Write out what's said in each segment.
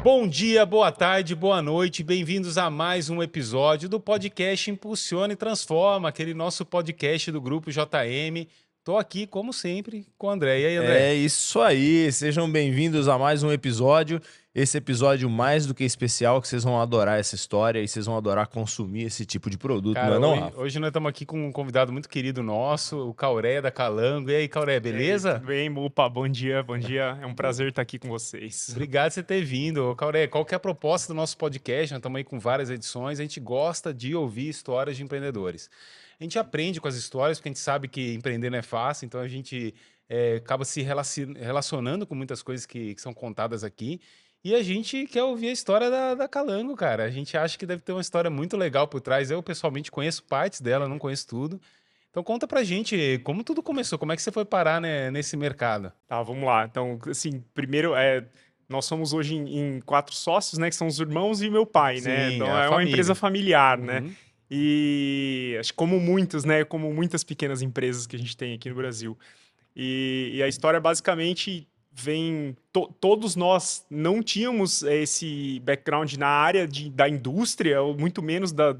Bom dia, boa tarde, boa noite, bem-vindos a mais um episódio do podcast Impulsiona e Transforma, aquele nosso podcast do Grupo JM. Tô aqui, como sempre, com o André. E aí, André? É isso aí, sejam bem-vindos a mais um episódio. Esse episódio mais do que especial, que vocês vão adorar essa história e vocês vão adorar consumir esse tipo de produto, Cara, não é não, Rafa? hoje nós estamos aqui com um convidado muito querido nosso, o Cauré da Calango. E aí, Cauré, beleza? Tudo bem, Mupa? Bom dia, bom dia. É um prazer estar aqui com vocês. Obrigado por você ter vindo. Ô, Cauré, qual que é a proposta do nosso podcast? Nós estamos aí com várias edições, a gente gosta de ouvir histórias de empreendedores. A gente aprende com as histórias, porque a gente sabe que empreender não é fácil, então a gente acaba se relacionando com muitas coisas que são contadas aqui. E a gente quer ouvir a história da Calango, cara. A gente acha que deve ter uma história muito legal por trás. Eu, pessoalmente, conheço partes dela, não conheço tudo. Então conta pra gente como tudo começou, como é que você foi parar, né, nesse mercado? Tá, vamos lá. Então, assim, primeiro, nós somos hoje em 4 sócios, né? Que são os irmãos e meu pai, né? Sim, Então, a é uma família. empresa familiar, né? Uhum. E acho que como muitos, né? Como muitas pequenas empresas que a gente tem aqui no Brasil. E a história basicamente vem... todos nós não tínhamos esse background na área da indústria, ou muito menos da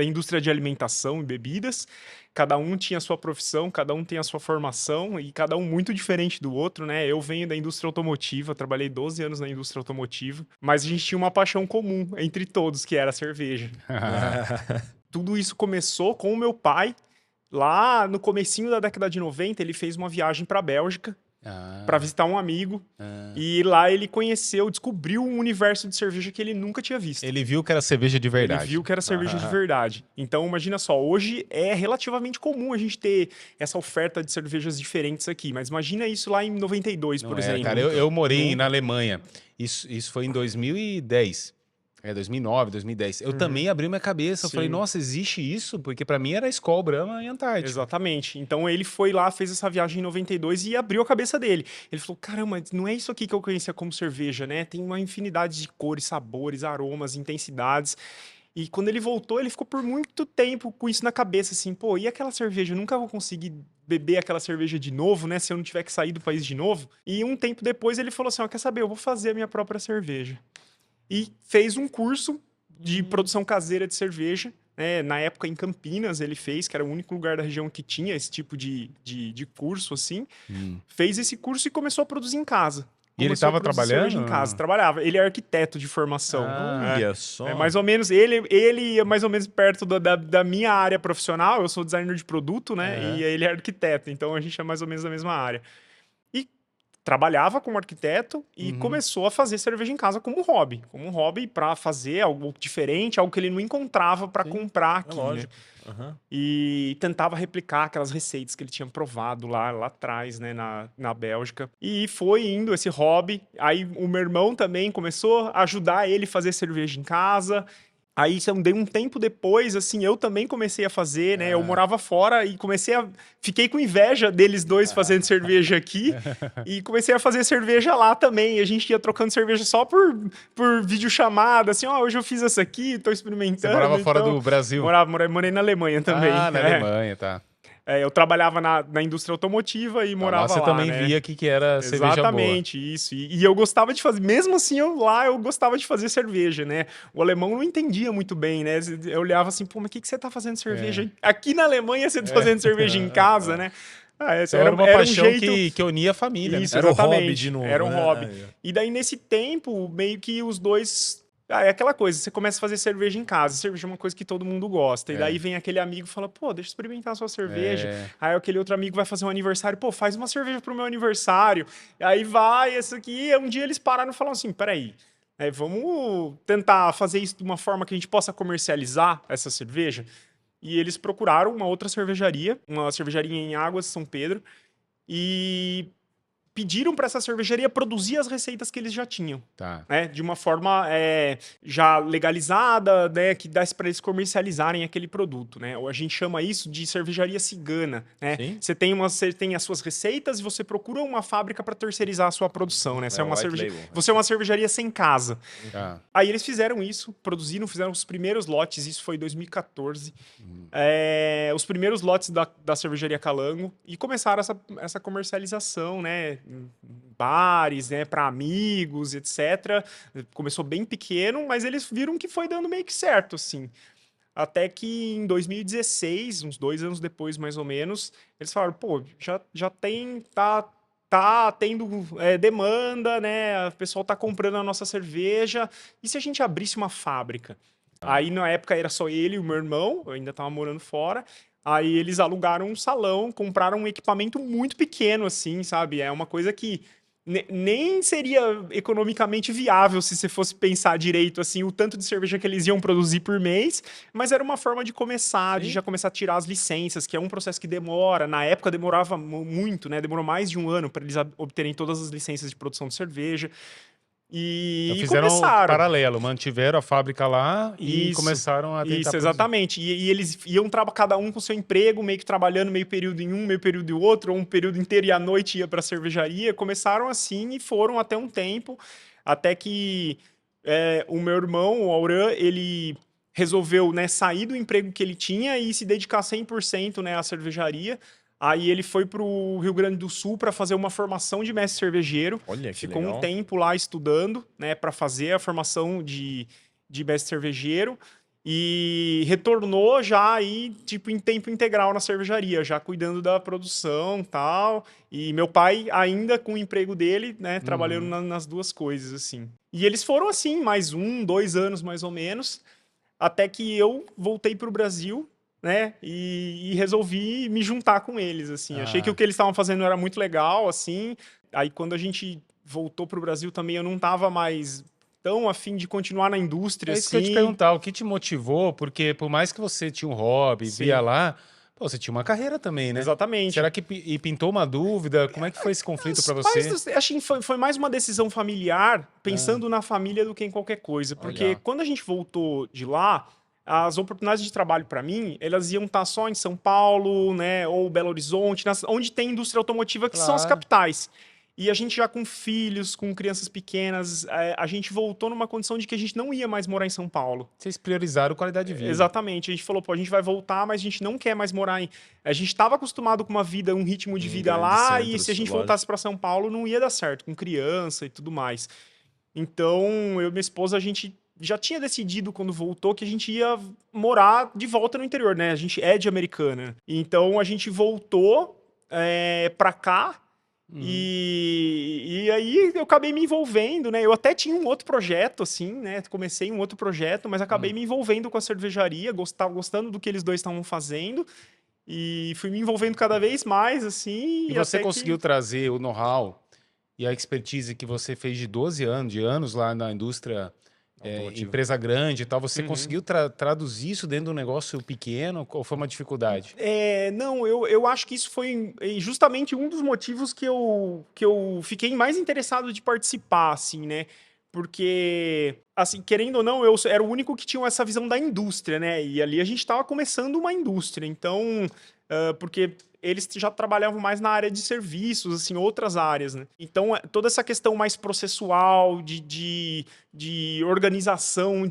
indústria de alimentação e bebidas. Cada um tinha a sua profissão, cada um tem a sua formação e cada um muito diferente do outro, né? Eu venho da indústria automotiva, trabalhei 12 anos na indústria automotiva, mas a gente tinha uma paixão comum entre todos, que era a cerveja. Tudo isso começou com o meu pai. Lá no comecinho da década de 90, ele fez uma viagem para a Bélgica para visitar um amigo. E lá ele descobriu um universo de cerveja que ele nunca tinha visto. Ele viu que era cerveja de verdade. Ele viu que era cerveja de verdade. Então, imagina só, hoje é relativamente comum a gente ter essa oferta de cervejas diferentes aqui. Mas imagina isso lá em 92, por exemplo. Cara, eu morei na Alemanha. Isso foi em 2010. 2009, 2010. Eu também abri minha cabeça. Eu Sim. falei, nossa, existe isso? Porque pra mim era Skol, Brahma e Antártica. Exatamente. Então ele foi lá, fez essa viagem em 92 e abriu a cabeça dele. Ele falou, caramba, não é isso aqui que eu conhecia como cerveja, né? Tem uma infinidade de cores, sabores, aromas, intensidades. E quando ele voltou, ele ficou por muito tempo com isso na cabeça, assim, pô, e aquela cerveja? Eu nunca vou conseguir beber aquela cerveja de novo, né? Se eu não tiver que sair do país de novo. E um tempo depois ele falou assim, ó, quer saber? Eu vou fazer a minha própria cerveja. E fez um curso de produção caseira de cerveja, né? Na época em Campinas ele fez, que era o único lugar da região que tinha esse tipo de curso, assim. Fez esse curso e começou a produzir em casa. E ele Começou a estava produzir trabalhando? cerveja em casa, trabalhava. Ele é arquiteto de formação. Olha só. É mais ou menos, ele é mais ou menos perto da minha área profissional. Eu sou designer de produto, né? E ele é arquiteto, então a gente é mais ou menos da mesma área. E trabalhava como arquiteto e começou a fazer cerveja em casa como um hobby para fazer algo diferente, algo que ele não encontrava para comprar aqui, né? Lógico. E tentava replicar aquelas receitas que ele tinha provado lá atrás, né, na Bélgica. E foi indo esse hobby. Aí o meu irmão também começou a ajudar ele a fazer cerveja em casa. Aí, dei um tempo depois, assim, eu também comecei a fazer, né? Eu morava fora e fiquei com inveja deles dois fazendo cerveja aqui e comecei a fazer cerveja lá também. E a gente ia trocando cerveja só por videochamada, assim, ó, hoje eu fiz essa aqui, tô experimentando. Você morava fora então, do Brasil? Morei na Alemanha também. Ah, na Alemanha, tá. Eu trabalhava na indústria automotiva e morava lá, Você também né? via que era cerveja boa. Exatamente, isso. E eu gostava de fazer, mesmo assim, eu gostava de fazer cerveja, né? O alemão não entendia muito bem, né? Eu olhava assim, pô, mas o que você tá fazendo cerveja? Aqui na Alemanha você tá fazendo cerveja em casa, né? Então era uma paixão que unia a família. Isso, né? Era um exatamente. hobby de novo, Era um né? hobby. E daí, nesse tempo, meio que os dois... é aquela coisa, você começa a fazer cerveja em casa. Cerveja é uma coisa que todo mundo gosta. E daí vem aquele amigo e fala, pô, deixa eu experimentar a sua cerveja. Aí aquele outro amigo vai fazer um aniversário, pô, faz uma cerveja pro meu aniversário. E aí vai, essa aqui. Um dia eles pararam e falaram assim, peraí, vamos tentar fazer isso de uma forma que a gente possa comercializar essa cerveja. E eles procuraram uma outra cervejaria, uma cervejaria em Águas, São Pedro. E pediram para essa cervejaria produzir as receitas que eles já tinham, Tá. né? De uma forma já legalizada, né? Que desse para eles comercializarem aquele produto, né? Ou a gente chama isso de cervejaria cigana, né? Sim. Você tem as suas receitas e você procura uma fábrica para terceirizar a sua produção, né? Você é uma white cervejaria, label. você é uma cervejaria sem casa. Tá. Aí eles fizeram isso, fizeram os primeiros lotes, isso foi em 2014. Os primeiros lotes da cervejaria Calango e começaram essa comercialização, né? Em bares, né? Para amigos, etc. Começou bem pequeno, mas eles viram que foi dando meio que certo, assim. Até que em 2016, uns 2 anos depois, mais ou menos, eles falaram, pô, já tem, tá tendo demanda, né? O pessoal tá comprando a nossa cerveja. E se a gente abrisse uma fábrica? Aí, na época, era só ele e o meu irmão, eu ainda tava morando fora. Aí eles alugaram um salão, compraram um equipamento muito pequeno, assim, sabe? É uma coisa que nem seria economicamente viável se você fosse pensar direito, assim, o tanto de cerveja que eles iam produzir por mês, mas era uma forma de começar, de já começar a tirar as licenças, que é um processo que demora. Na época demorava muito, né? Demorou mais de um ano para eles obterem todas as licenças de produção de cerveja. Então E fizeram começaram. paralelo, mantiveram a fábrica lá e Isso, começaram a tentar Isso, produzir. exatamente. E eles iam cada um com seu emprego, meio que trabalhando meio período em um, meio período em outro, ou um período inteiro e à noite ia para a cervejaria. Começaram assim e foram até um tempo, até que o meu irmão, o Auran, ele resolveu, né, sair do emprego que ele tinha e se dedicar 100%, né, à cervejaria. Aí ele foi para o Rio Grande do Sul para fazer uma formação de mestre cervejeiro. Olha que Ficou legal. um tempo lá estudando, né, para fazer a formação de mestre cervejeiro e retornou já aí, tipo, em tempo integral na cervejaria, já cuidando da produção e tal. E meu pai ainda com o emprego dele, né, trabalhando nas duas coisas, assim. E eles foram assim, mais 1, 2 anos mais ou menos, até que eu voltei pro Brasil, né, e resolvi me juntar com eles, assim. Achei que o que eles estavam fazendo era muito legal, assim. Aí quando a gente voltou pro Brasil também, eu não tava mais tão a fim de continuar na indústria, É isso que eu ia te assim. perguntar, o que te motivou? Porque por mais que você tinha um hobby, Sim. via lá, pô, você tinha uma carreira também, né? Exatamente. Será que e pintou uma dúvida? Como é que foi esse conflito para você? Acho que foi mais uma decisão familiar, pensando na família do que em qualquer coisa. Porque Olha. quando a gente voltou de lá, as oportunidades de trabalho para mim, elas iam estar só em São Paulo, né, ou Belo Horizonte, onde tem indústria automotiva, que são as Claro. capitais. E a gente já com filhos, com crianças pequenas, a gente voltou numa condição de que a gente não ia mais morar em São Paulo. Vocês priorizaram qualidade de vida. Exatamente. A gente falou, pô, a gente vai voltar, mas a gente não quer mais morar em... A gente estava acostumado com uma vida, um ritmo de vida grandes lá, e centros, se a gente lógico. voltasse para São Paulo, não ia dar certo, com criança e tudo mais. Então, eu e minha esposa, a gente já tinha decidido quando voltou que a gente ia morar de volta no interior, né? A gente é de Americana. Então, a gente voltou para cá, e aí eu acabei me envolvendo, né? Eu até tinha um outro projeto, assim, né? Comecei um outro projeto, mas acabei me envolvendo com a cervejaria, tava gostando do que eles dois estavam fazendo. E fui me envolvendo cada vez mais, assim. E você até conseguiu trazer o know-how e a expertise que você fez de 12 anos, de anos lá na indústria, Automotiva. empresa grande e tal, você conseguiu traduzir isso dentro de um negócio pequeno ou foi uma dificuldade? Não, eu acho que isso foi justamente um dos motivos que eu fiquei mais interessado de participar, assim, né? Porque, assim, querendo ou não, eu era o único que tinha essa visão da indústria, né? E ali a gente estava começando uma indústria. Então, porque eles já trabalhavam mais na área de serviços, assim, outras áreas, né? Então, toda essa questão mais processual, de organização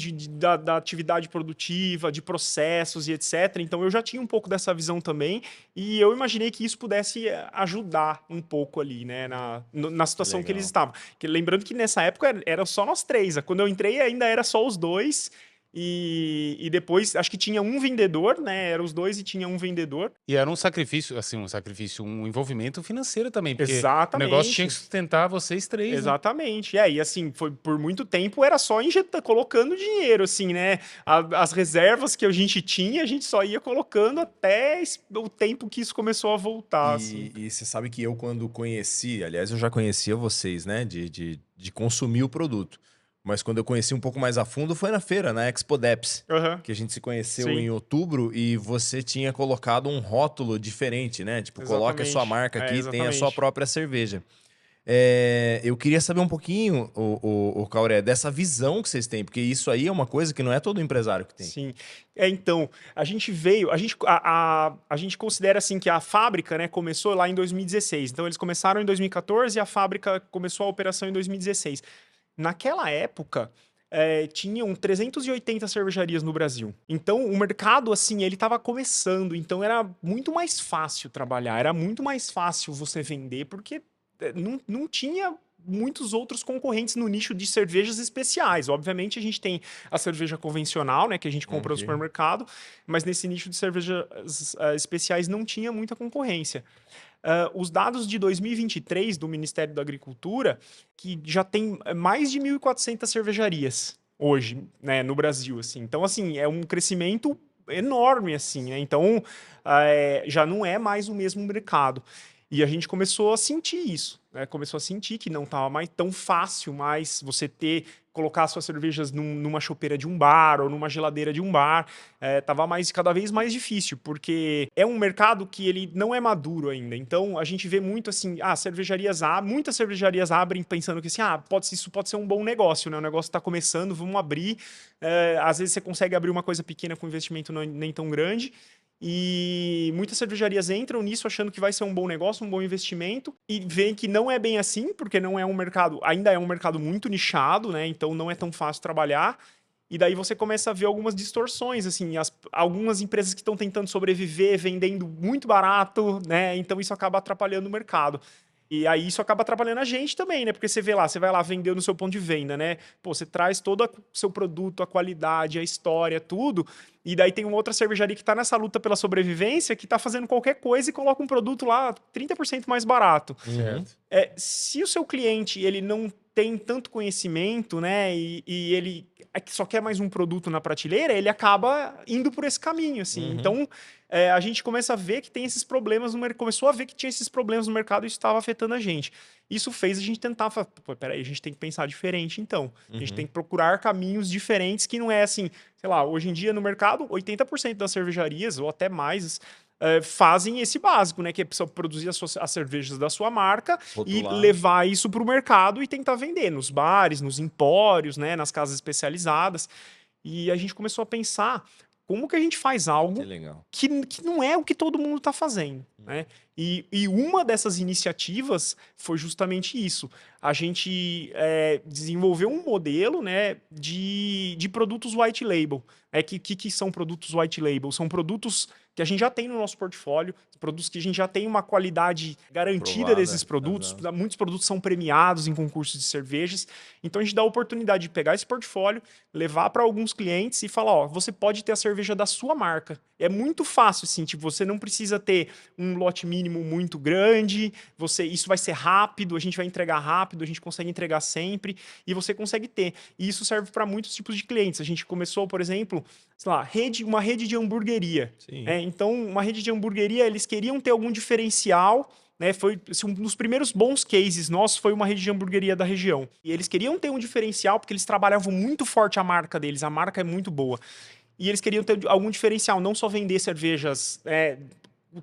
da atividade produtiva, de processos e etc. Então, eu já tinha um pouco dessa visão também, e eu imaginei que isso pudesse ajudar um pouco ali, né, na situação que eles estavam. Lembrando que nessa época era só nós três. Quando eu entrei, ainda era só os dois. E depois, acho que tinha um vendedor, né? Eram os dois e tinha um vendedor. E era um sacrifício, assim, um envolvimento financeiro também, porque Exatamente. o negócio tinha que sustentar vocês três, né? Exatamente. E assim, foi por muito tempo era só colocando dinheiro, assim, né? As reservas que a gente tinha, a gente só ia colocando até o tempo que isso começou a voltar, assim. E você sabe que eu, quando conheci, aliás, eu já conhecia vocês, né? De consumir o produto. Mas quando eu conheci um pouco mais a fundo foi na feira, na Expo Deps, que a gente se conheceu Sim. em outubro e você tinha colocado um rótulo diferente, né? Tipo, coloque a sua Exatamente. marca aqui, tem a sua Exatamente. própria cerveja. Eu queria saber um pouquinho, o Cauré, dessa visão que vocês têm, porque isso aí é uma coisa que não é todo empresário que tem. Sim. Então, a gente considera assim que a fábrica, né, começou lá em 2016. Então, eles começaram em 2014 e a fábrica começou a operação em 2016. Naquela época, tinham 380 cervejarias no Brasil. Então, o mercado, assim, ele estava começando. Então, era muito mais fácil trabalhar. Era muito mais fácil você vender, porque não tinha muitos outros concorrentes no nicho de cervejas especiais. Obviamente, a gente tem a cerveja convencional, né, que a gente compra no supermercado, mas nesse nicho de cervejas especiais não tinha muita concorrência. Os dados de 2023 do Ministério da Agricultura, que já tem mais de 1.400 cervejarias hoje, né, no Brasil, assim. Então, assim, é um crescimento enorme, assim, né? Então, já não é mais o mesmo mercado. E a gente começou a sentir isso, né? Começou a sentir que não estava mais tão fácil mais você colocar suas cervejas numa chopeira de um bar ou numa geladeira de um bar. Tava cada vez mais difícil, porque é um mercado que ele não é maduro ainda. Então, a gente vê muito assim, muitas cervejarias abrem pensando que assim, isso pode ser um bom negócio, né? O negócio está começando, vamos abrir. Às vezes você consegue abrir uma coisa pequena com investimento nem tão grande. E muitas cervejarias entram nisso achando que vai ser um bom negócio, um bom investimento, e veem que não é bem assim, porque não é um mercado, ainda é um mercado muito nichado, né? Então não é tão fácil trabalhar. E daí você começa a ver algumas distorções, assim, algumas empresas que estão tentando sobreviver vendendo muito barato, né? Então isso acaba atrapalhando o mercado. E aí isso acaba atrapalhando a gente também, né? Porque você vai lá vender no seu ponto de venda, né? Pô, você traz todo o seu produto, a qualidade, a história, tudo. E daí tem uma outra cervejaria que tá nessa luta pela sobrevivência, que tá fazendo qualquer coisa e coloca um produto lá 30% mais barato. Certo. Se o seu cliente, ele não tem tanto conhecimento, né? E ele só quer mais um produto na prateleira, ele acaba indo por esse caminho, assim. Então, a gente começa a ver que tem esses problemas no mercado, começou a ver que tinha esses problemas no mercado e isso estava afetando a gente. Isso fez a gente tentar falar, peraí, a gente tem que pensar diferente, então. A gente tem que procurar caminhos diferentes que não é assim, sei lá, hoje em dia no mercado, 80% das cervejarias, ou até mais, fazem esse básico, né? Que é produzir as cervejas da sua marca e levar isso para o mercado e tentar vender nos bares, nos empórios, né? Nas casas especializadas. E a gente começou a pensar como que a gente faz algo que não é o que todo mundo está fazendo, né? E uma dessas iniciativas foi justamente isso. A gente desenvolveu um modelo, né, de produtos white label. Que são produtos white label? São produtos que a gente já tem no nosso portfólio, produtos que a gente já tem uma qualidade garantida desses produtos. Muitos produtos são premiados em concursos de cervejas. Então a gente dá a oportunidade de pegar esse portfólio, levar para alguns clientes e falar, você pode ter a cerveja da sua marca. É muito fácil, assim, tipo, você não precisa ter um lote mínimo muito grande, isso vai ser rápido, a gente vai entregar rápido, a gente consegue entregar sempre, e você consegue ter. E isso serve para muitos tipos de clientes. A gente começou, por exemplo, sei lá, uma rede de hamburgueria. Então, uma rede de hamburgueria, eles queriam ter algum diferencial, né? Foi um dos primeiros bons cases nossos, foi uma rede de hamburgueria da região. E eles queriam ter um diferencial, porque eles trabalhavam muito forte a marca deles, a marca é muito boa. E eles queriam ter algum diferencial, não só vender cervejas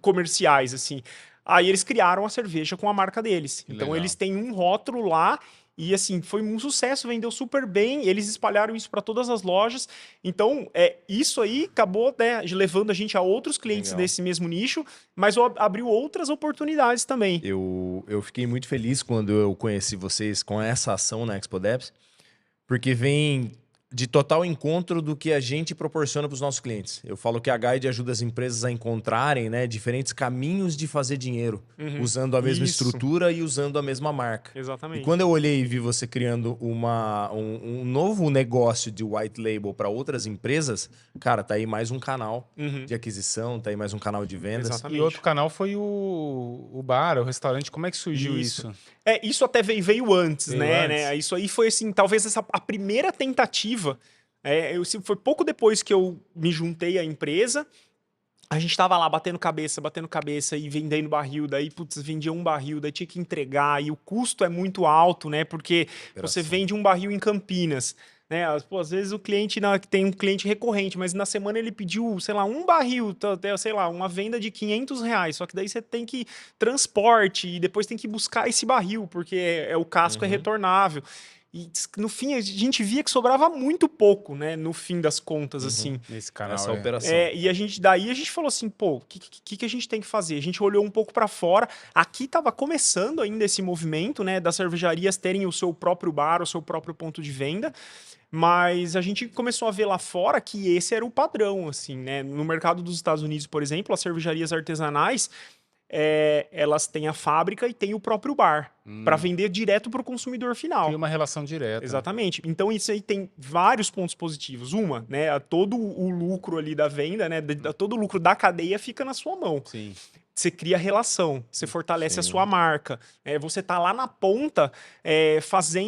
comerciais, assim. Aí eles criaram a cerveja com a marca deles. Então eles têm um rótulo lá e, assim, foi um sucesso, vendeu super bem, eles espalharam isso para todas as lojas. Então, isso aí acabou, né, levando a gente a outros clientes desse mesmo nicho, mas abriu outras oportunidades também. Eu fiquei muito feliz quando eu conheci vocês com essa ação na ExpoDeps, porque vem de total encontro do que a gente proporciona para os nossos clientes. Eu falo que a Guide ajuda as empresas a encontrarem, né, diferentes caminhos de fazer dinheiro, usando a mesma estrutura e usando a mesma marca. Exatamente. E quando eu olhei e vi você criando um novo negócio de white label para outras empresas, cara, tá aí mais um canal de aquisição, tá aí mais um canal de vendas. Exatamente. E outro canal foi o bar, o restaurante. Como é que surgiu isso? Isso até veio antes, né? Isso aí foi, assim, talvez a primeira tentativa. Foi pouco depois que eu me juntei à empresa. A gente tava lá batendo cabeça e vendendo barril. Daí, vendia um barril, daí tinha que entregar. E o custo é muito alto, né? Porque você vende um barril em Campinas. né? Pô, às vezes o cliente tem um cliente recorrente, mas na semana ele pediu, sei lá, um barril, sei lá, uma venda de R$ 500. Só que daí você tem que transporte e depois tem que buscar esse barril, porque o casco é retornável. E no fim, a gente via que sobrava muito pouco, né? No fim das contas, assim. Nesse canal. Essa operação. E daí a gente falou assim, pô, o que a gente tem que fazer? A gente olhou um pouco para fora. Aqui estava começando ainda esse movimento, né? Das cervejarias terem o seu próprio bar, o seu próprio ponto de venda. Mas a gente começou a ver lá fora que esse era o padrão, assim, né? No mercado dos Estados Unidos, por exemplo, as cervejarias artesanais, elas têm a fábrica e têm o próprio bar para vender direto para o consumidor final. Cria uma relação direta. Exatamente. Então isso aí tem vários pontos positivos. Uma, né, todo o lucro ali da venda, né, todo o lucro da cadeia fica na sua mão. Sim. Você cria relação, você fortalece a sua marca. Você tá lá na ponta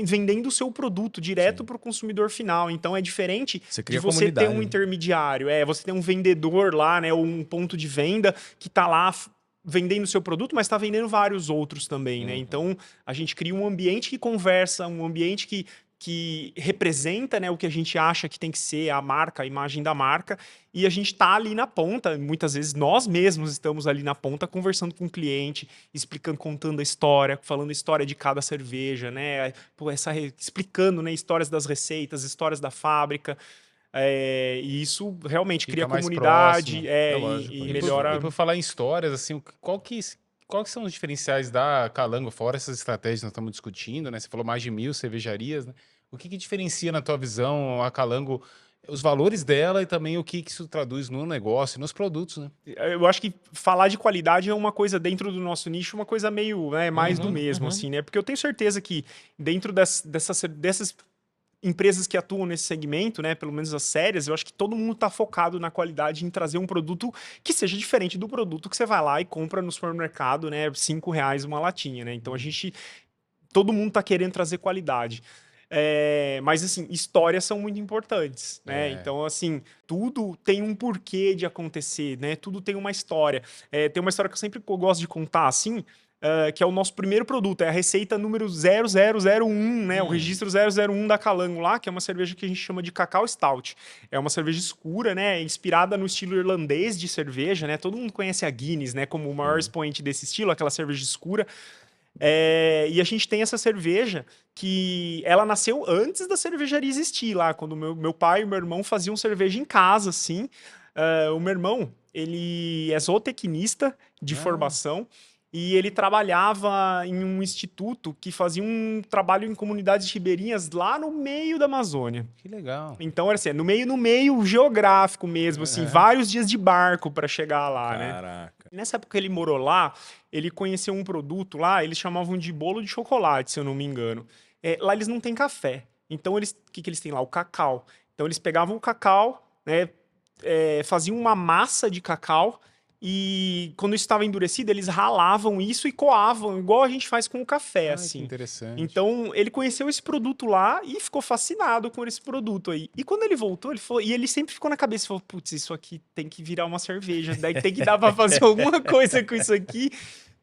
vendendo o seu produto direto para o consumidor final. Então é diferente de você ter um intermediário. Você tem um vendedor lá, né, ou um ponto de venda que tá lá vendendo o seu produto, mas está vendendo vários outros também, né? Então, a gente cria um ambiente que conversa, um ambiente que representa, né, o que a gente acha que tem que ser a marca, a imagem da marca, e a gente está ali na ponta, muitas vezes nós mesmos estamos ali na ponta conversando com o cliente, explicando, contando a história, falando a história de cada cerveja, né? Explicando, né, histórias das receitas, histórias da fábrica. E isso realmente cria comunidade e melhora. E por falar em histórias, assim, qual que são os diferenciais da Calango, fora essas estratégias que nós estamos discutindo, né? Você falou mais de 1.000 cervejarias, né? O que diferencia, na tua visão, a Calango, os valores dela e também o que isso traduz no negócio, nos produtos, né? Eu acho que falar de qualidade é uma coisa dentro do nosso nicho, uma coisa meio, né, mais do mesmo, assim, né? Porque eu tenho certeza que dentro dessas empresas que atuam nesse segmento, né, pelo menos as sérias, eu acho que todo mundo está focado na qualidade, em trazer um produto que seja diferente do produto que você vai lá e compra no supermercado, né, R$5 uma latinha, né? Então todo mundo está querendo trazer qualidade. Mas assim, histórias são muito importantes, né? Então, assim, tudo tem um porquê de acontecer, né? Tudo tem uma história. Tem uma história que eu sempre gosto de contar, assim, que é o nosso primeiro produto, é a receita número 0001, né? O registro 001 da Calango lá, que é uma cerveja que a gente chama de Cacau Stout. É uma cerveja escura, né? Inspirada no estilo irlandês de cerveja, né? Todo mundo conhece a Guinness, né? Como o maior expoente desse estilo, aquela cerveja escura. E a gente tem essa cerveja que ela nasceu antes da cervejaria existir lá, quando meu pai e meu irmão faziam cerveja em casa, assim. O meu irmão, ele é zootecnista de formação, e ele trabalhava em um instituto que fazia um trabalho em comunidades ribeirinhas lá no meio da Amazônia. Que legal. Então, era assim, no meio geográfico mesmo, assim, vários dias de barco para chegar lá, né? Nessa época que ele morou lá, ele conheceu um produto lá, eles chamavam de bolo de chocolate, se eu não me engano. Lá eles não têm café. Então, o que eles têm lá? O cacau. Então, eles pegavam o cacau, né, faziam uma massa de cacau, e quando isso estava endurecido, eles ralavam isso e coavam, igual a gente faz com o café, assim. Que interessante. Então, ele conheceu esse produto lá e ficou fascinado com esse produto aí. E quando ele voltou, ele sempre ficou na cabeça, falou, putz, isso aqui tem que virar uma cerveja, daí tem que dar para fazer alguma coisa com isso aqui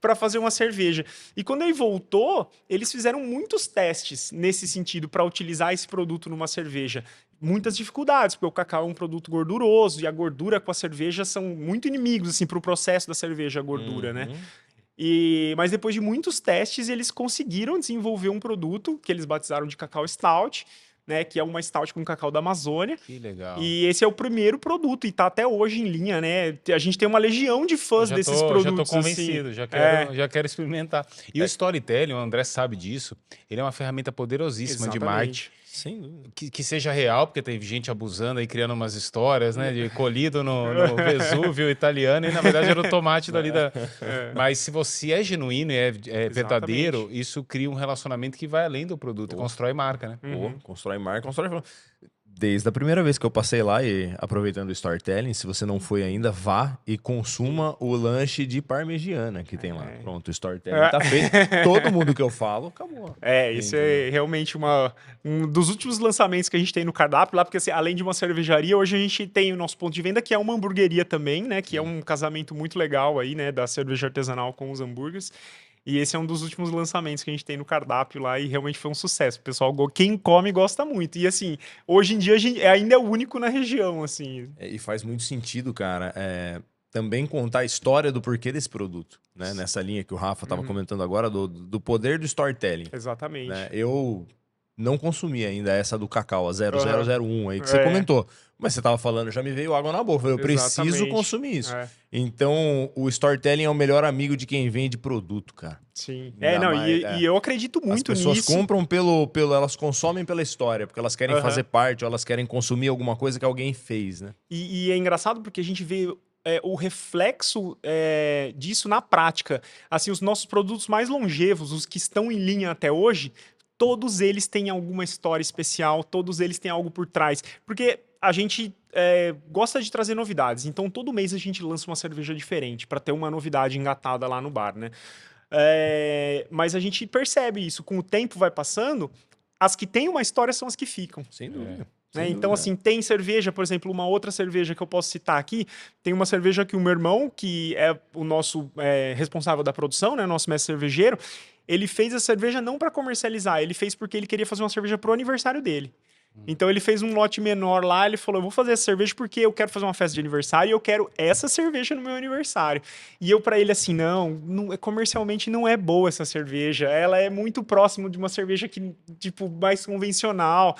para fazer uma cerveja. E quando ele voltou, eles fizeram muitos testes nesse sentido para utilizar esse produto numa cerveja. Muitas dificuldades, porque o cacau é um produto gorduroso e a gordura com a cerveja são muito inimigos assim, para o processo da cerveja, a gordura, né? Mas depois de muitos testes, eles conseguiram desenvolver um produto que eles batizaram de Cacau Stout, né, que é uma stout com cacau da Amazônia. Que legal. E esse é o primeiro produto e tá até hoje em linha, né? A gente tem uma legião de fãs desses produtos. Já tô convencido, assim. já quero experimentar. E o storytelling, o André sabe disso, ele é uma ferramenta poderosíssima de marketing. Sim. Que seja real, porque tem gente abusando aí, criando umas histórias, né? De colhido no Vesúvio italiano, e na verdade era o tomate dali da... Mas se você é genuíno e é verdadeiro, isso cria um relacionamento que vai além do produto, constrói marca, né? Constrói marca, constrói... Desde a primeira vez que eu passei lá, e aproveitando o storytelling, se você não foi ainda, vá e consuma o lanche de parmegiana que tem lá. Pronto, o storytelling tá feito. Todo mundo que eu falo, acabou. Isso é realmente um dos últimos lançamentos que a gente tem no cardápio lá, porque assim, além de uma cervejaria, hoje a gente tem o nosso ponto de venda, que é uma hamburgueria também, né? Que é um casamento muito legal aí, né? Da cerveja artesanal com os hambúrgueres. E esse é um dos últimos lançamentos que a gente tem no cardápio lá e realmente foi um sucesso. O pessoal, quem come gosta muito. E assim, hoje em dia a gente ainda é o único na região, assim. E faz muito sentido, cara, também contar a história do porquê desse produto, né? Nessa linha que o Rafa estava comentando agora, do poder do storytelling. Exatamente. Né? Eu não consumi ainda essa do Cacau, a 0001 aí que você É. comentou. Mas você tava falando, já me veio água na boca. Eu preciso Exatamente. consumir isso. É. Então, o storytelling é o melhor amigo de quem vende produto, cara. Sim. Ainda mais, E eu acredito muito As pessoas nisso. compram elas consomem pela história, porque elas querem fazer parte, ou elas querem consumir alguma coisa que alguém fez, né? E é engraçado porque a gente vê o reflexo disso na prática. Assim, os nossos produtos mais longevos, os que estão em linha até hoje, todos eles têm alguma história especial, todos eles têm algo por trás. Porque a gente gosta de trazer novidades, então todo mês a gente lança uma cerveja diferente para ter uma novidade engatada lá no bar, né? Mas a gente percebe isso, com o tempo vai passando, as que têm uma história são as que ficam. Sem dúvida. Né? Então, assim, tem cerveja, por exemplo, uma outra cerveja que eu posso citar aqui, tem uma cerveja que o meu irmão, que é o nosso responsável da produção, né, nosso mestre cervejeiro, ele fez a cerveja não para comercializar, ele fez porque ele queria fazer uma cerveja pro aniversário dele. Então ele fez um lote menor lá, ele falou, eu vou fazer essa cerveja porque eu quero fazer uma festa de aniversário e eu quero essa cerveja no meu aniversário. E eu pra ele assim, não, comercialmente não é boa essa cerveja, ela é muito próximo de uma cerveja que, tipo, mais convencional.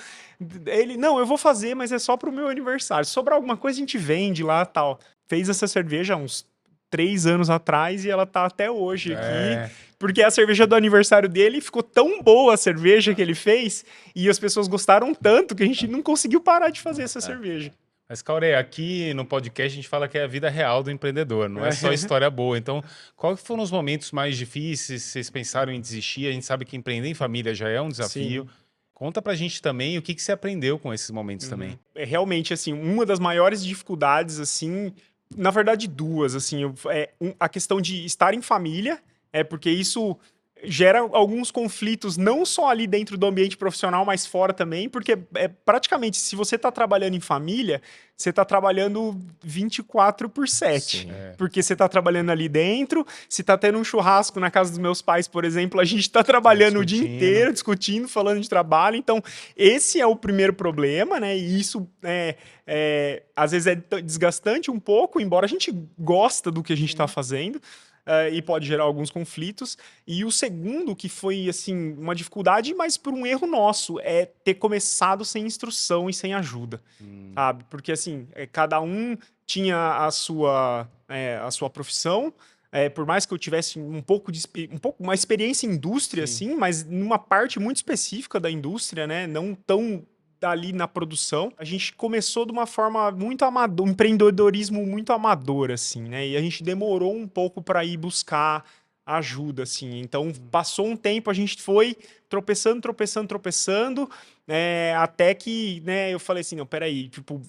Ele, não, eu vou fazer, mas é só pro meu aniversário. Se sobrar alguma coisa a gente vende lá, tal. Fez essa cerveja há uns 3 anos atrás e ela tá até hoje aqui. Porque a cerveja do aniversário dele ficou tão boa a cerveja que ele fez e as pessoas gostaram tanto que a gente não conseguiu parar de fazer essa cerveja. Mas, Caurê, aqui no podcast a gente fala que é a vida real do empreendedor, não é só história boa. Então, quais foram os momentos mais difíceis? Vocês pensaram em desistir? A gente sabe que empreender em família já é um desafio. Sim. Conta pra gente também o que você aprendeu com esses momentos também. Realmente, assim, uma das maiores dificuldades, assim, na verdade duas, assim, a questão de estar em família, porque isso gera alguns conflitos, não só ali dentro do ambiente profissional, mas fora também, porque praticamente, se você está trabalhando em família, você está trabalhando 24/7. Sim. Porque você está trabalhando ali dentro, se está tendo um churrasco na casa dos meus pais, por exemplo, a gente está trabalhando o dia inteiro, discutindo, falando de trabalho. Então, esse é o primeiro problema, né? E isso, às vezes, é desgastante um pouco, embora a gente gosta do que a gente está fazendo. E pode gerar alguns conflitos. E o segundo, que foi assim uma dificuldade, mas por um erro nosso, é ter começado sem instrução e sem ajuda, sabe? Porque assim, cada um tinha a sua profissão. Por mais que eu tivesse um pouco uma experiência em indústria, assim, mas numa parte muito específica da indústria, né? Não tão ali na produção, a gente começou de uma forma muito amador, um empreendedorismo muito amador, assim, né? E a gente demorou um pouco para ir buscar ajuda, assim. Então, passou um tempo, a gente foi tropeçando, até que, né, eu falei assim, não, peraí, tipo,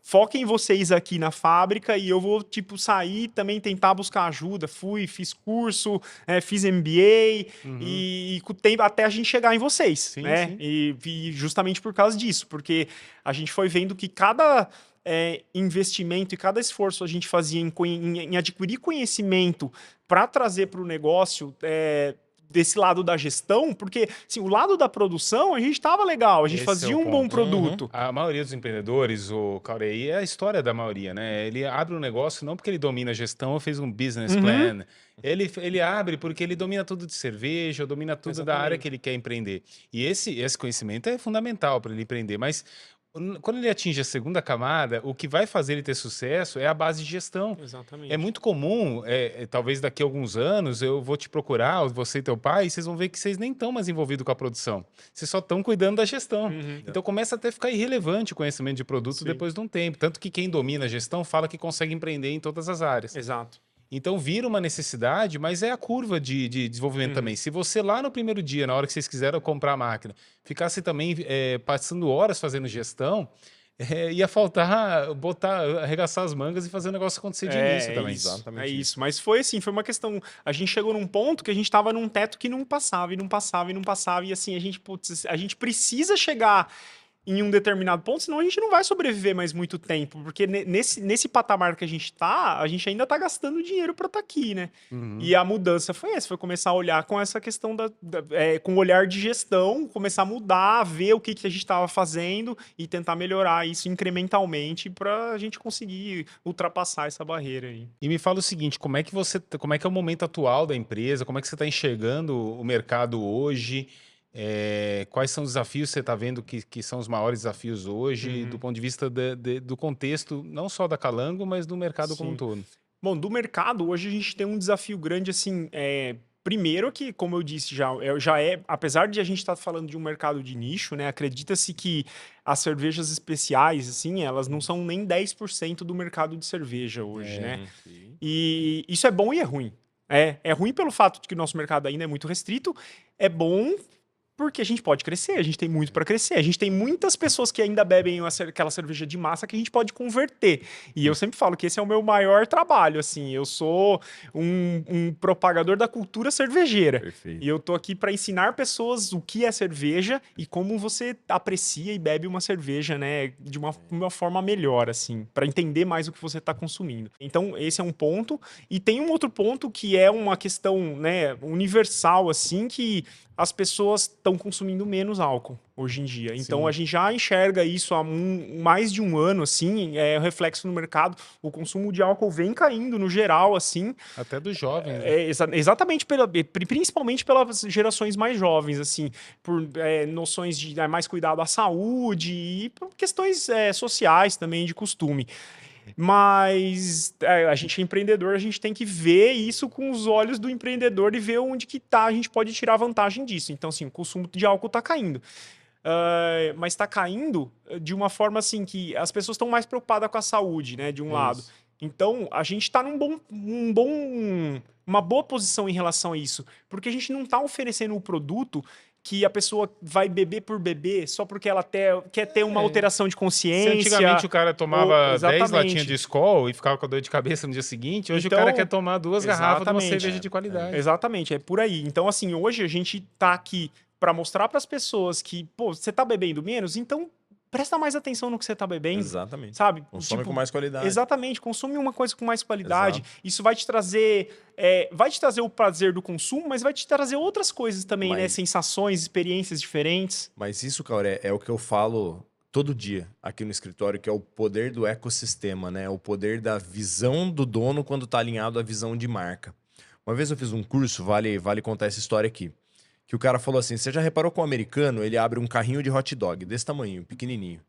foquem vocês aqui na fábrica e eu vou, tipo, sair também tentar buscar ajuda. Fiz curso, fiz MBA e com o tempo até a gente chegar em vocês, Sim, né? sim. E justamente por causa disso, porque a gente foi vendo que cada investimento e cada esforço a gente fazia em adquirir conhecimento para trazer para o negócio desse lado da gestão, porque assim, o lado da produção a gente estava legal, a gente Esse fazia é o um bom ponto. produto. A maioria dos empreendedores, o Caurei, é a história da maioria, né? Ele abre um negócio não porque ele domina a gestão ou fez um business plan. Ele abre porque ele domina tudo de cerveja, domina tudo da área que ele quer empreender. E esse conhecimento é fundamental para ele empreender, mas quando ele atinge a segunda camada, o que vai fazer ele ter sucesso é a base de gestão. Exatamente. É muito comum, talvez daqui a alguns anos, eu vou te procurar, você e teu pai, e vocês vão ver que vocês nem estão mais envolvidos com a produção. Vocês só estão cuidando da gestão. Então começa até a ficar irrelevante o conhecimento de produto depois de um tempo. Tanto que quem domina a gestão fala que consegue empreender em todas as áreas. Exato. Então vira uma necessidade, mas é a curva de desenvolvimento também. Se você lá no primeiro dia, na hora que vocês quiseram comprar a máquina, ficasse também passando horas fazendo gestão, ia faltar arregaçar as mangas e fazer o negócio acontecer de início também. Exatamente isso. Mas foi assim, foi uma questão. A gente chegou num ponto que a gente estava num teto que não passava, e não passava, e não passava. E assim, a gente precisa chegar em um determinado ponto, senão a gente não vai sobreviver mais muito tempo, porque nesse patamar que a gente ainda tá gastando dinheiro para estar aqui, né? Uhum. E a mudança foi essa, foi começar a olhar com essa questão com o olhar de gestão, começar a mudar, ver o que a gente estava fazendo e tentar melhorar isso incrementalmente para a gente conseguir ultrapassar essa barreira aí. E me fala o seguinte, como é que é o momento atual da empresa? Como é que você está enxergando o mercado hoje? Quais são os desafios que você está vendo que são os maiores desafios hoje, do ponto de vista do contexto, não só da Calango, mas do mercado como um Sim. todo? Bom, do mercado, hoje a gente tem um desafio grande, assim, primeiro que, como eu disse, apesar de a gente estar falando de um mercado de nicho, né, acredita-se que as cervejas especiais, assim, elas não são nem 10% do mercado de cerveja hoje, né? E isso é bom e é ruim. É ruim pelo fato de que o nosso mercado ainda é muito restrito, é bom porque a gente pode crescer, a gente tem muito para crescer. A gente tem muitas pessoas que ainda bebem aquela cerveja de massa que a gente pode converter. E eu sempre falo que esse é o meu maior trabalho, assim. Eu sou um propagador da cultura cervejeira. Perfeito. E eu tô aqui para ensinar pessoas o que é cerveja e como você aprecia e bebe uma cerveja, né, de uma forma melhor, assim, para entender mais o que você está consumindo. Então, esse é um ponto. E tem um outro ponto que é uma questão, né, universal, assim, que as pessoas estão consumindo menos álcool hoje em dia. Então, Sim. a gente já enxerga isso há mais de um ano, assim, o reflexo no mercado. O consumo de álcool vem caindo no geral, assim. Até dos jovens, né? Exatamente, principalmente pelas gerações mais jovens, assim, por noções de mais cuidado à saúde e por questões sociais também, de costume. Mas a gente é empreendedor, a gente tem que ver isso com os olhos do empreendedor e ver onde que a gente pode tirar vantagem disso. Então, assim, o consumo de álcool está caindo. Mas está caindo de uma forma assim que as pessoas estão mais preocupadas com a saúde, né? De um lado. Isso. Então, a gente está uma boa posição em relação a isso. Porque a gente não está oferecendo um produto que a pessoa vai beber por beber só porque ela quer ter uma alteração de Se consciência. antigamente o cara tomava 10 Exatamente. latinhas de Skol e ficava com dor de cabeça no dia seguinte, hoje Então, o cara quer tomar 2 garrafas de uma exatamente. cerveja de qualidade. Exatamente, é por aí. Então, assim, hoje a gente tá aqui para mostrar para as pessoas que, pô, você tá bebendo menos, então presta mais atenção no que você tá bebendo. Exatamente. Sabe? Consome com mais qualidade. Exatamente, consome uma coisa com mais qualidade. Exato. Isso vai te trazer o prazer do consumo, mas vai te trazer outras coisas também, né? Sensações, experiências diferentes. Mas isso, cara, é o que eu falo todo dia aqui no escritório, que é o poder do ecossistema, né? O poder da visão do dono quando está alinhado à visão de marca. Uma vez eu fiz um curso, vale contar essa história aqui, que o cara falou assim, você já reparou que o americano, ele abre um carrinho de hot dog, desse tamanho, pequenininho.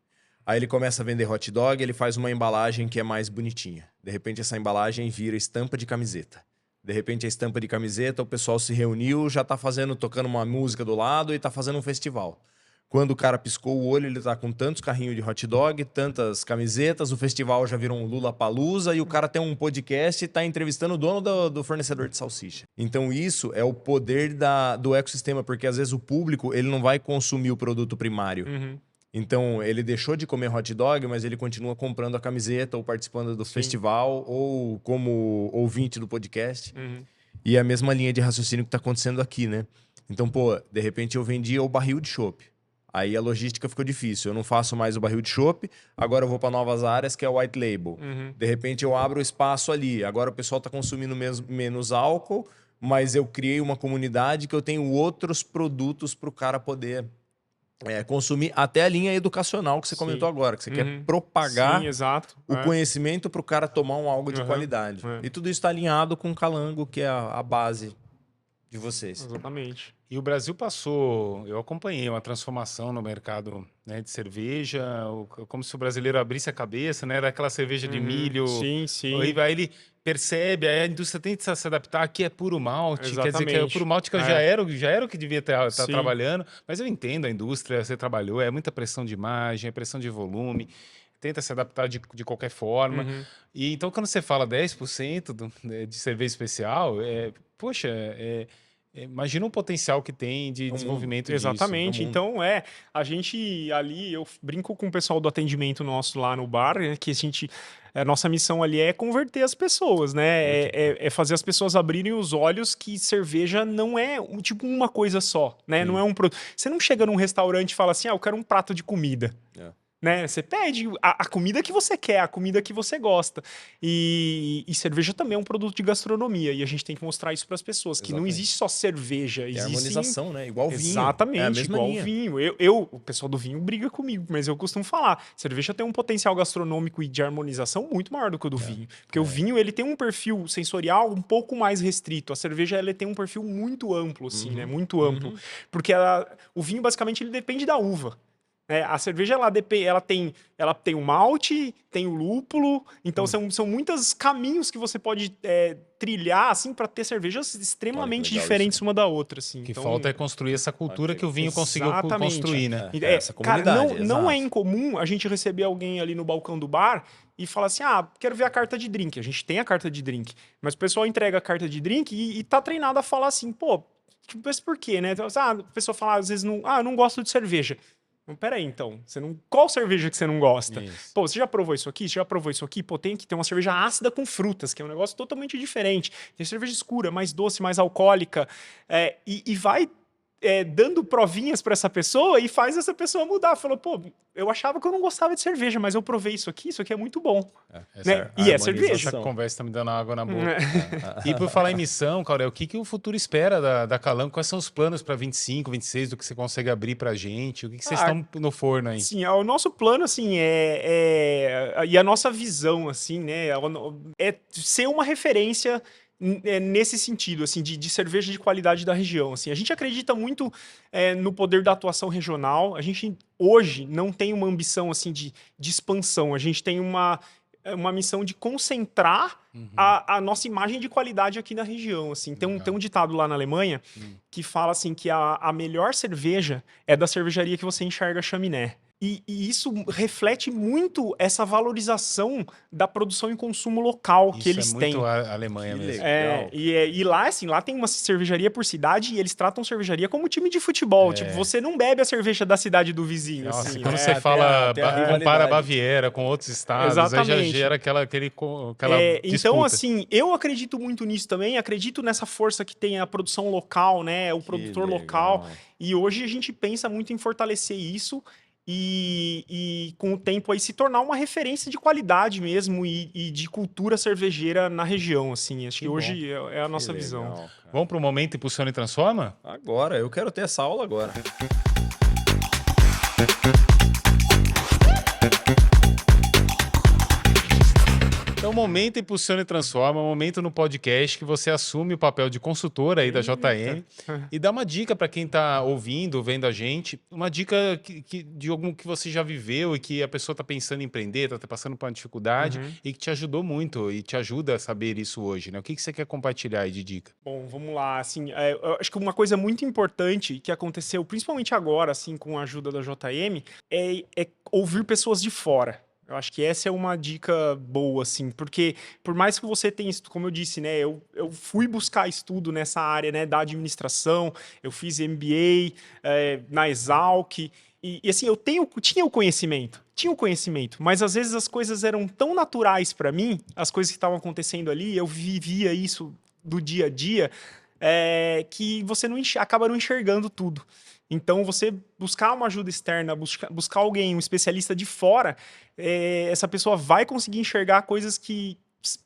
Aí ele começa a vender hot dog, ele faz uma embalagem que é mais bonitinha. De repente essa embalagem vira estampa de camiseta. De repente a estampa de camiseta, o pessoal se reuniu, já tá tocando uma música do lado e tá fazendo um festival. Quando o cara piscou o olho, ele tá com tantos carrinhos de hot dog, tantas camisetas, o festival já virou um Lollapalooza e o cara tem um podcast e tá entrevistando o dono do fornecedor de salsicha. Então isso é o poder do ecossistema, porque às vezes o público ele não vai consumir o produto primário. Então ele deixou de comer hot dog, mas ele continua comprando a camiseta ou participando do festival ou como ouvinte do podcast. E é a mesma linha de raciocínio que tá acontecendo aqui, né? Então, pô, de repente eu vendia o barril de chopp. Aí a logística ficou difícil. Eu não faço mais o barril de chopp, agora eu vou para novas áreas, que é o white label. De repente eu abro o espaço ali. Agora o pessoal está consumindo menos álcool, mas eu criei uma comunidade que eu tenho outros produtos para o cara poder consumir. Até a linha educacional que você comentou agora, que você quer propagar o conhecimento para o cara tomar algo de qualidade. E tudo isso está alinhado com o Calango, que é a base de vocês. Exatamente. E o Brasil passou, eu acompanhei uma transformação no mercado, né, de cerveja, como se o brasileiro abrisse a cabeça, né? Era aquela cerveja de milho. Sim, sim. Horrível. Aí ele percebe, aí a indústria tem que se adaptar, aqui é puro malte, quer dizer que é puro malte que eu já era o que devia estar trabalhando, mas eu entendo a indústria, você trabalhou, é muita pressão de imagem, é pressão de volume, tenta se adaptar de qualquer forma. E então quando você fala 10% de cerveja especial, poxa, Imagina o potencial que tem de desenvolvimento disso. Exatamente. Então, a gente ali, eu brinco com o pessoal do atendimento nosso lá no bar, né, que a nossa missão ali é converter as pessoas, né? É fazer as pessoas abrirem os olhos que cerveja não é tipo uma coisa só, né? Não é um produto. Você não chega num restaurante e fala assim, eu quero um prato de comida. Né? Você pede a comida que você quer, a comida que você gosta. E cerveja também é um produto de gastronomia. E a gente tem que mostrar isso para as pessoas, que não existe só cerveja. É existe harmonização, né? Igual vinho. Exatamente, é a mesma igual linha. vinho. O pessoal do vinho briga comigo, mas eu costumo falar, cerveja tem um potencial gastronômico e de harmonização muito maior do que o do vinho. Porque o vinho, ele tem um perfil sensorial um pouco mais restrito. A cerveja, ela tem um perfil muito amplo, assim, né? Muito amplo. Porque o vinho, basicamente, ele depende da uva. A cerveja, ela tem o malte, tem o lúpulo, então são muitos caminhos que você pode trilhar, assim, para ter cervejas extremamente diferentes uma da outra, assim. O que então, falta é construir essa cultura que o vinho conseguiu construir, né? Essa comunidade, cara, não é incomum a gente receber alguém ali no balcão do bar e falar assim, quero ver a carta de drink. A gente tem a carta de drink, mas o pessoal entrega a carta de drink e tá treinado a falar assim, pô, mas por quê, né? Então, a pessoa fala, às vezes, eu não gosto de cerveja. Peraí, então. Qual cerveja que você não gosta? Isso. Pô, você já provou isso aqui? Você já provou isso aqui? Pô, tem que ter uma cerveja ácida com frutas, que é um negócio totalmente diferente. Tem cerveja escura, mais doce, mais alcoólica. E vai dando provinhas para essa pessoa e faz essa pessoa mudar. Falou, pô, eu achava que eu não gostava de cerveja, mas eu provei isso aqui é muito bom. Né? E é cerveja. Essa conversa tá me dando água na boca. E por falar em missão, Caurel, o que o futuro espera da Calanco? Quais são os planos para 25, 26, do que você consegue abrir pra gente? O que vocês estão no forno aí? Sim, o nosso plano, assim, e a nossa visão, assim, né, é ser uma referência nesse sentido, assim, de cerveja de qualidade da região, assim. A gente acredita muito no poder da atuação regional. A gente, hoje, não tem uma ambição, assim, de expansão. A gente tem uma missão de concentrar a nossa imagem de qualidade aqui na região, assim. Tem um ditado lá na Alemanha que fala, assim, que a melhor cerveja é da cervejaria que você enxerga a chaminé. E isso reflete muito essa valorização da produção e consumo local que eles têm. Isso é muito a Alemanha mesmo. E lá, assim, lá tem uma cervejaria por cidade e eles tratam cervejaria como time de futebol. Tipo, você não bebe a cerveja da cidade do vizinho. Nossa, assim, quando você fala, compara a Baviera com outros estados, exatamente. Aí já gera aquela disputa. Então, assim, eu acredito muito nisso também, acredito nessa força que tem a produção local, né, o produtor local. E hoje a gente pensa muito em fortalecer isso. E com o tempo aí se tornar uma referência de qualidade mesmo e de cultura cervejeira na região, assim. Acho que hoje é a nossa visão. Cara. Vamos para o momento Impulsiona e Transforma? Agora, eu quero ter essa aula agora. Então, momento Impulsiona e Transforma, momento no podcast que você assume o papel de consultor aí da JM e dá uma dica para quem está ouvindo, vendo a gente, uma dica de algum que você já viveu e que a pessoa está pensando em empreender, está passando por uma dificuldade e que te ajudou muito e te ajuda a saber isso hoje, né? O que você quer compartilhar aí de dica? Bom, vamos lá. Assim, eu acho que uma coisa muito importante que aconteceu, principalmente agora, assim, com a ajuda da JM, é ouvir pessoas de fora. Eu acho que essa é uma dica boa, assim, porque por mais que você tenha, como eu disse, né, eu fui buscar estudo nessa área, né, da administração, eu fiz MBA na Exalc, e assim, tinha o conhecimento, mas às vezes as coisas eram tão naturais para mim, as coisas que estavam acontecendo ali, eu vivia isso do dia a dia, que você acaba não enxergando tudo. Então, você buscar uma ajuda externa, buscar alguém, um especialista de fora, essa pessoa vai conseguir enxergar coisas que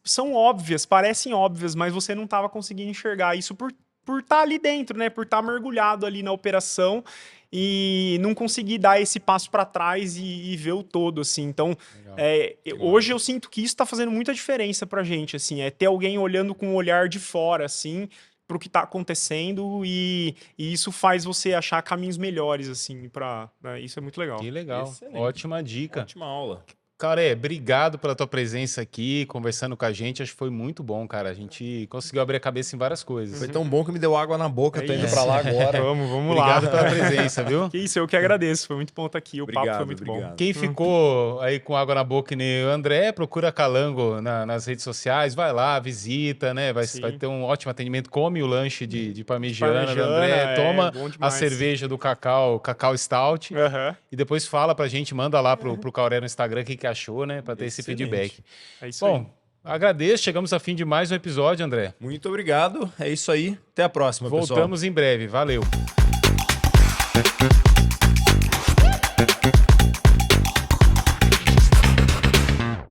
são óbvias, parecem óbvias, mas você não estava conseguindo enxergar isso por estar ali dentro, né? Por estar mergulhado ali na operação e não conseguir dar esse passo para trás e ver o todo, assim. Então, hoje eu sinto que isso está fazendo muita diferença para a gente, assim, ter alguém olhando com um olhar de fora, assim, para o que está acontecendo e isso faz você achar caminhos melhores, assim, isso é muito legal. Que legal, Excelente. ótima dica. Ótima aula. Cauré, obrigado pela tua presença aqui, conversando com a gente. Acho que foi muito bom, cara. A gente conseguiu abrir a cabeça em várias coisas. Foi tão bom que me deu água na boca. Tô indo isso. pra lá agora. Vamos lá. Obrigado pela presença, viu? Que isso, eu que agradeço. Foi muito bom estar aqui. O papo foi muito bom. Quem ficou aí com água na boca, que nem o André, procura Calango nas redes sociais, vai lá, visita, né? Vai ter um ótimo atendimento. Come o lanche de parmegiana do André, toma a cerveja do Cacau Stout e depois fala pra gente, manda lá pro Cauré no Instagram o que achou, né? Pra ter esse feedback. É isso aí. Agradeço. Chegamos a fim de mais um episódio, André. Muito obrigado. É isso aí. Até a próxima, pessoal. Voltamos em breve. Valeu.